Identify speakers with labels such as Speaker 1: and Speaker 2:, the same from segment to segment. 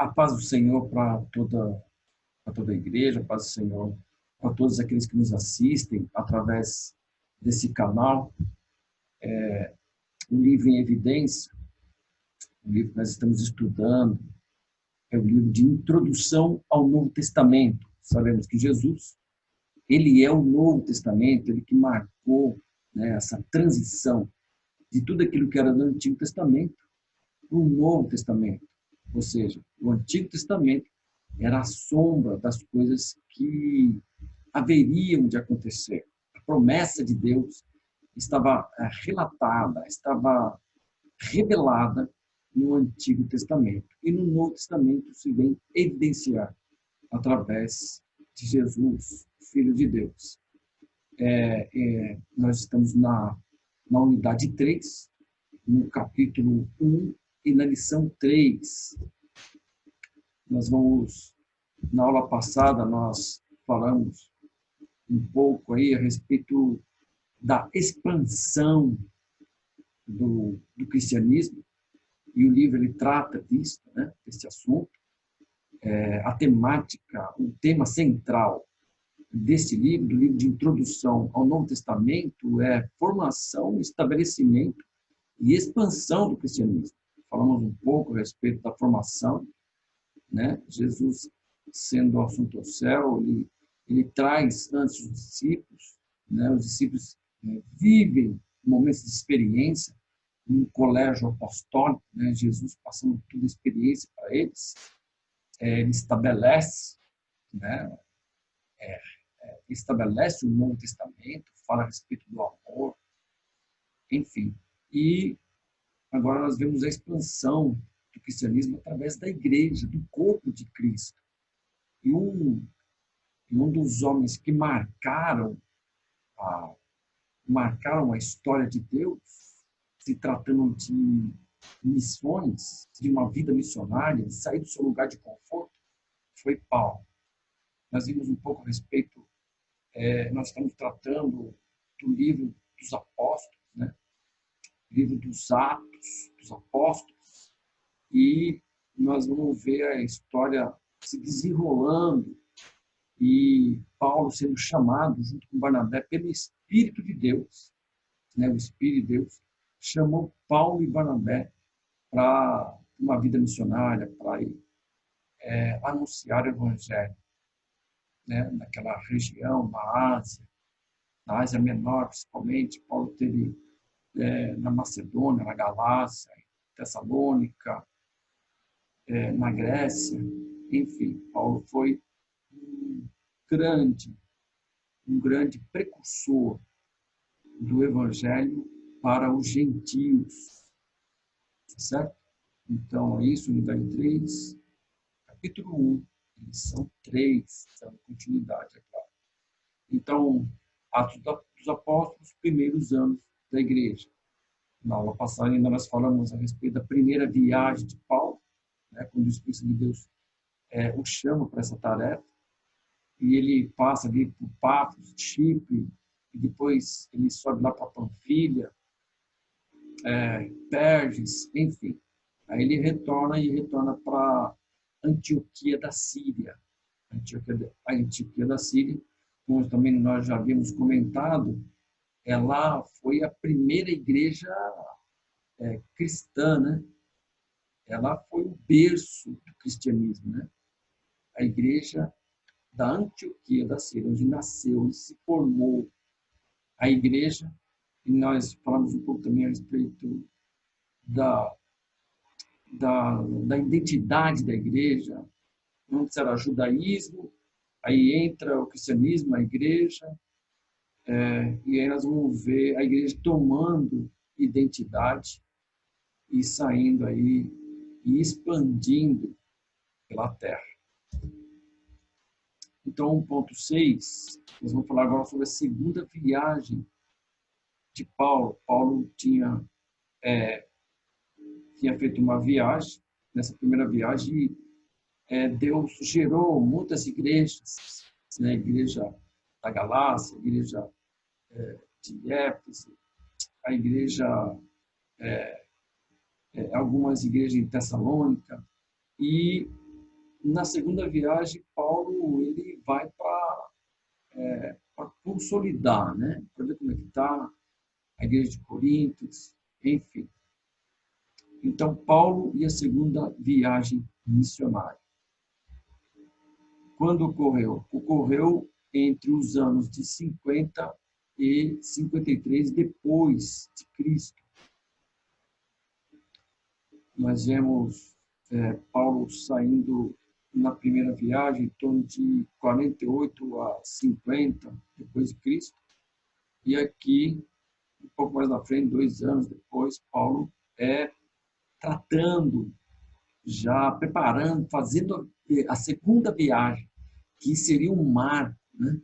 Speaker 1: A paz do Senhor para toda a igreja, a paz do Senhor para todos aqueles que nos assistem através desse canal. O livro em evidência, o livro que nós estamos estudando, é o livro de introdução ao Novo Testamento. Sabemos que Jesus, ele é o Novo Testamento, ele que marcou, né, essa transição de tudo aquilo que era do Antigo Testamento para o Novo Testamento. Ou seja, o Antigo Testamento era a sombra das coisas que haveriam de acontecer. A promessa de Deus estava relatada, estava revelada no Antigo Testamento. E no Novo Testamento se vem evidenciar através de Jesus, Filho de Deus. Nós estamos na unidade 3, no capítulo 1 e na lição 3. Na aula passada, nós falamos um pouco aí a respeito da expansão do cristianismo, e o livro ele trata disso, né, desse assunto. A temática, o tema central desse livro, do livro de introdução ao Novo Testamento, é formação, estabelecimento e expansão do cristianismo. Falamos um pouco a respeito da formação, né? Jesus, sendo o assunto ao céu, ele traz antes os discípulos, né? Os discípulos vivem momentos de experiência num colégio apostólico, né? Jesus passando toda a experiência para eles. Ele estabelece, né? Estabelece o Novo Testamento, fala a respeito do amor, enfim. E agora nós vemos a expansão do cristianismo através da igreja, do corpo de Cristo. E um dos homens que marcaram a história de Deus, se tratando de missões, de uma vida missionária, de sair do seu lugar de conforto, foi Paulo. Nós vimos um pouco a respeito, nós estamos tratando do livro dos apóstolos, né? Livro dos Atos dos Apóstolos, e nós vamos ver a história se desenrolando e Paulo sendo chamado, junto com Barnabé, pelo Espírito de Deus, né? O Espírito de Deus chamou Paulo e Barnabé para uma vida missionária, para anunciar o Evangelho, né? Naquela região, na Ásia Menor, principalmente. Paulo teve na Macedônia, na Galácia, Tessalônica, na Grécia, enfim, Paulo foi um grande precursor do Evangelho para os gentios, certo? Então, é isso, unidade 3, capítulo 1, lição 3, dando continuidade, é claro. Então, Atos dos Apóstolos, primeiros anos da igreja. Na aula passada ainda nós falamos a respeito da primeira viagem de Paulo, né, quando o Espírito de Deus o chama para essa tarefa, e ele passa ali por Pafos, Chipre, e depois ele sobe lá para Panfilha, Perges, enfim. Aí ele retorna para Antioquia da Síria. A Antioquia da Síria, como também nós já havíamos comentado, ela foi a primeira igreja cristã, né? Ela foi o berço do cristianismo, né? A igreja da Antioquia da Síria, onde nasceu e se formou a igreja, e nós falamos um pouco também a respeito da identidade da igreja. Antes era judaísmo, aí entra o cristianismo, a igreja, e aí nós vamos ver a igreja tomando identidade e saindo aí e expandindo pela terra. Então, 1.6, nós vamos falar agora sobre a segunda viagem de Paulo. Paulo tinha feito uma viagem, nessa primeira viagem, Deus gerou muitas igrejas, né? A igreja da Galácia, a igreja de Éfeso, a igreja, algumas igrejas em Tessalônica, e na segunda viagem, Paulo ele vai para consolidar, né? Para ver como é que está a igreja de Coríntios, enfim. Então, Paulo e a segunda viagem missionária. Quando ocorreu? Ocorreu entre os anos de 50 e 53 depois de Cristo. Nós vemos Paulo saindo na primeira viagem em torno de 48 a 50 depois de Cristo. E aqui, um pouco mais na frente, 2 anos depois, Paulo tratando, já preparando, fazendo a segunda viagem, que seria um marco, né,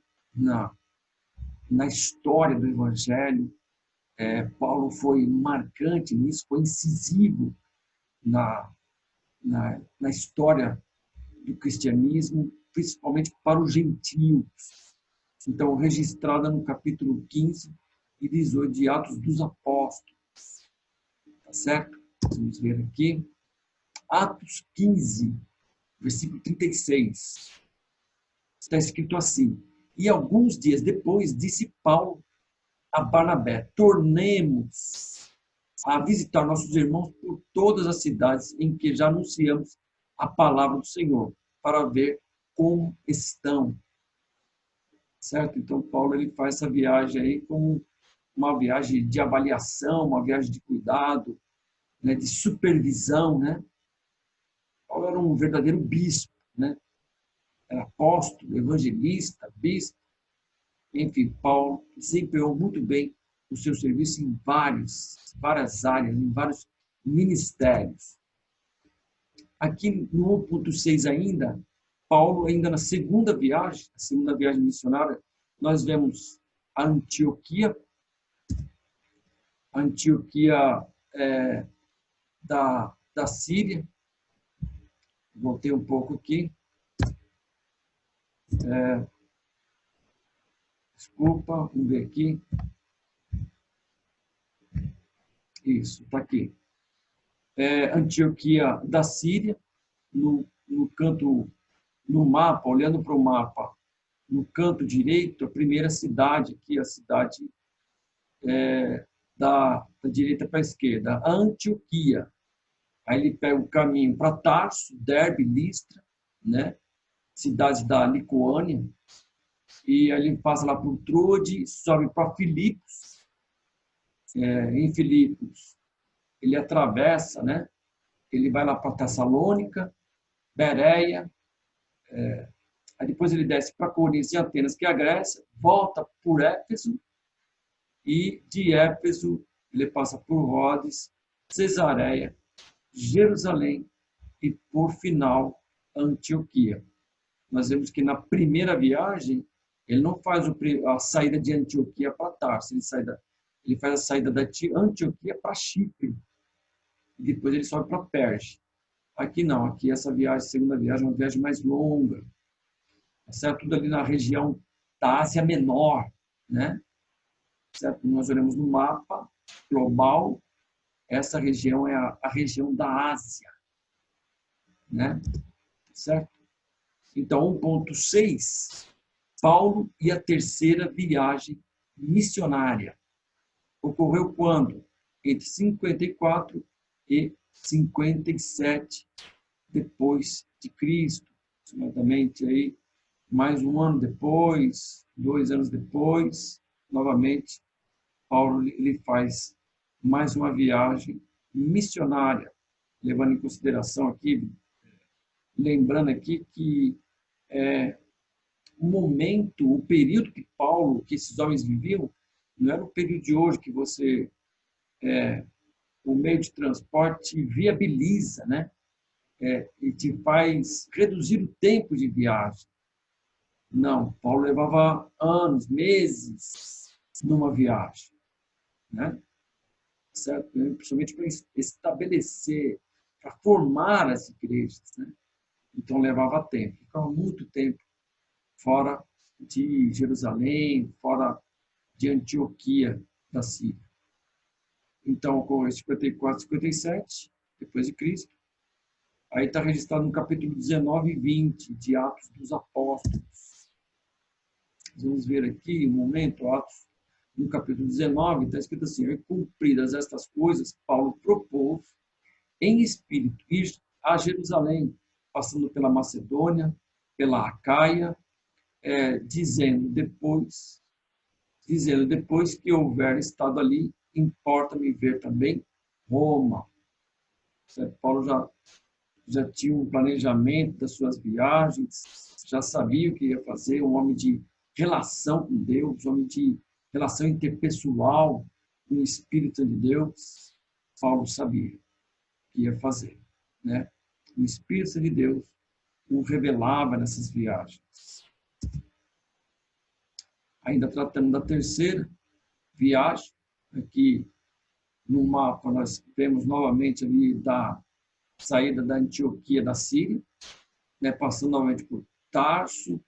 Speaker 1: na história do Evangelho. Paulo foi marcante nisso, foi incisivo na história do cristianismo, principalmente para os gentios. Então, registrada no capítulo 15 e 18 de Atos dos Apóstolos. Tá certo? Vamos ver aqui. Atos 15, versículo 36. Está escrito assim: e alguns dias depois, disse Paulo a Barnabé: tornemos a visitar nossos irmãos por todas as cidades em que já anunciamos a palavra do Senhor, para ver como estão. Certo? Então, Paulo ele faz essa viagem aí como uma viagem de avaliação, uma viagem de cuidado, né, de supervisão, né? Paulo era um verdadeiro bispo, né? Era apóstolo, evangelista, bispo. Enfim, Paulo desempenhou muito bem o seu serviço em várias áreas, em vários ministérios. Aqui no 1.6 ainda, Paulo ainda na segunda viagem, a segunda viagem missionária, nós vemos a Antioquia da Síria. Voltei um pouco aqui. Desculpa, vamos ver aqui. Isso, está aqui. Antioquia da Síria, no canto, no mapa, olhando para o mapa, no canto direito, a primeira cidade aqui, a cidade da direita para a esquerda, Antioquia. Aí ele pega o caminho para Tarso, Derbe, Listra, né? Cidades da Lituânia, e aí ele passa lá por Troade, sobe para Filipos. Em Filipos, ele atravessa, né? Ele vai lá para Tessalônica, Bereia, aí depois ele desce para Corinto e Atenas, que é a Grécia, volta por Éfeso, e de Éfeso ele passa por Rhodes, Cesareia, Jerusalém e, por final, Antioquia. Nós vemos que na primeira viagem ele não faz a saída de Antioquia para Tarso, ele faz a saída da Antioquia para Chipre, e depois ele sobe para Perge. Aqui não, aqui essa viagem, segunda viagem, é uma viagem mais longa, certo? Tudo ali na região da Ásia Menor, né? Certo? Nós olhamos no mapa global, essa região é a região da Ásia, né? Certo? Então, 1.6, Paulo e a terceira viagem missionária. Ocorreu quando? Entre 54 e 57 depois de Cristo, aproximadamente aí mais um ano depois, 2 anos depois, novamente Paulo ele faz mais uma viagem missionária, levando em consideração aqui, lembrando aqui que o momento, o período que esses homens viviam, não era o período de hoje que você o meio de transporte viabiliza, né? E te faz reduzir o tempo de viagem. Não, Paulo levava anos, meses numa viagem, né? Certo? Principalmente para estabelecer, para formar as igrejas, né? Então levava tempo, ficava muito tempo fora de Jerusalém, fora de Antioquia da Síria. Então, com 54, 57, depois de Cristo, Aí está registrado no capítulo 19 e 20 de Atos dos Apóstolos. Vamos ver aqui um momento, Atos, no capítulo 19, está escrito assim: e cumpridas estas coisas, Paulo propôs em espírito ir a Jerusalém, passando pela Macedônia, pela Acaia, dizendo depois que houver estado ali, importa-me ver também Roma. Paulo já tinha um planejamento das suas viagens, já sabia o que ia fazer, um homem de relação com Deus, um homem de relação interpessoal com o Espírito de Deus. Paulo sabia o que ia fazer, né? O Espírito de Deus o revelava nessas viagens. Ainda tratando da terceira viagem, aqui no mapa nós vemos novamente ali da saída da Antioquia da Síria, né, passando novamente por Tarso,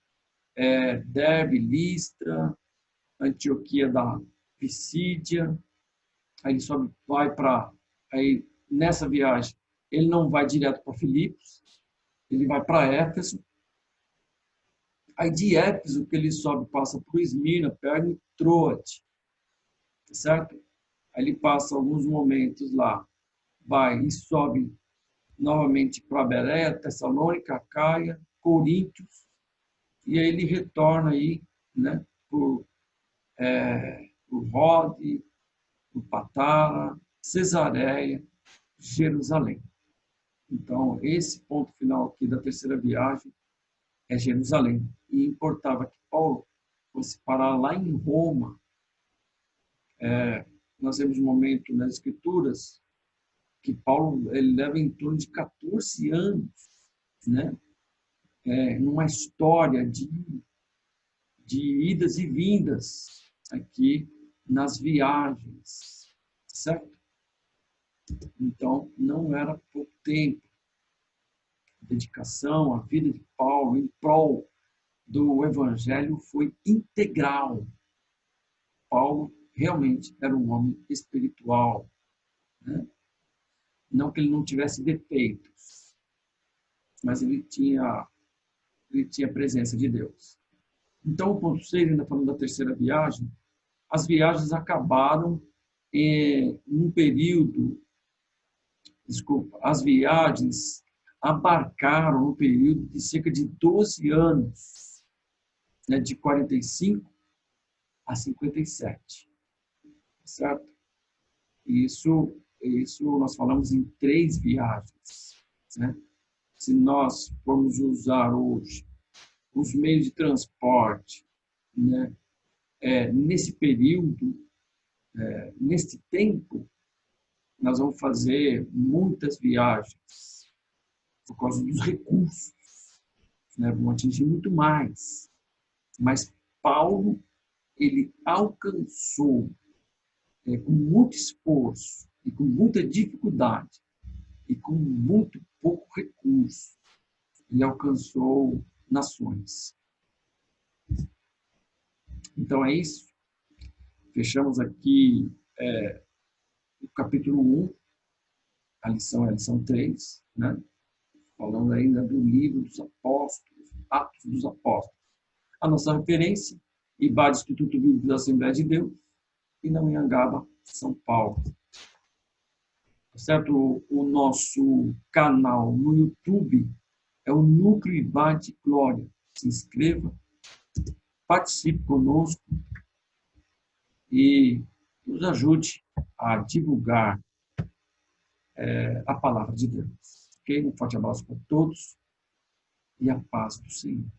Speaker 1: Derbe, Listra, Antioquia da Pisídia. Aí ele sobe, vai para... Aí, nessa viagem, ele não vai direto para Filipos, ele vai para Éfeso. Aí de Éfeso, que ele sobe, passa por Esmirna, Pérgamo e Troade, certo? Aí ele passa alguns momentos lá, vai e sobe novamente para Bereia, Tessalônica, Acaia, Coríntios, e aí ele retorna aí, né, por Rode, por Patara, Cesareia, Jerusalém. Então, esse ponto final aqui da terceira viagem é Jerusalém. E importava que Paulo fosse parar lá em Roma. Nós vemos um momento nas Escrituras que Paulo ele leva em torno de 14 anos, né? Numa história de idas e vindas aqui nas viagens, certo? Então, não era pouco tempo. A dedicação, a vida de Paulo em prol do Evangelho foi integral. Paulo realmente era um homem espiritual, né? Não que ele não tivesse defeitos, mas ele tinha a presença de Deus. Então, o ponto 6, ainda falando da terceira viagem, as viagens acabaram num período, as viagens abarcaram um período de cerca de 12 anos, né, de 45 a 57, certo? Isso nós falamos em 3 viagens, né? Se nós formos usar hoje os meios de transporte, né, nesse período, neste tempo, nós vamos fazer muitas viagens por causa dos recursos, né? Vamos atingir muito mais. Mas Paulo, ele alcançou, com muito esforço e com muita dificuldade e com muito pouco recurso, ele alcançou nações. Então é isso. Fechamos aqui o capítulo 1, a lição é a lição 3, né? Falando ainda do livro dos apóstolos, Atos dos Apóstolos. A nossa referência, IBAD, Instituto Bíblico da Assembleia de Deus, e na Anhangabaú, São Paulo. Certo? O nosso canal no YouTube é o Núcleo IBAD Glória. Se inscreva, participe conosco e nos ajude a divulgar a palavra de Deus. Ok? Um forte abraço para todos e a paz do Senhor.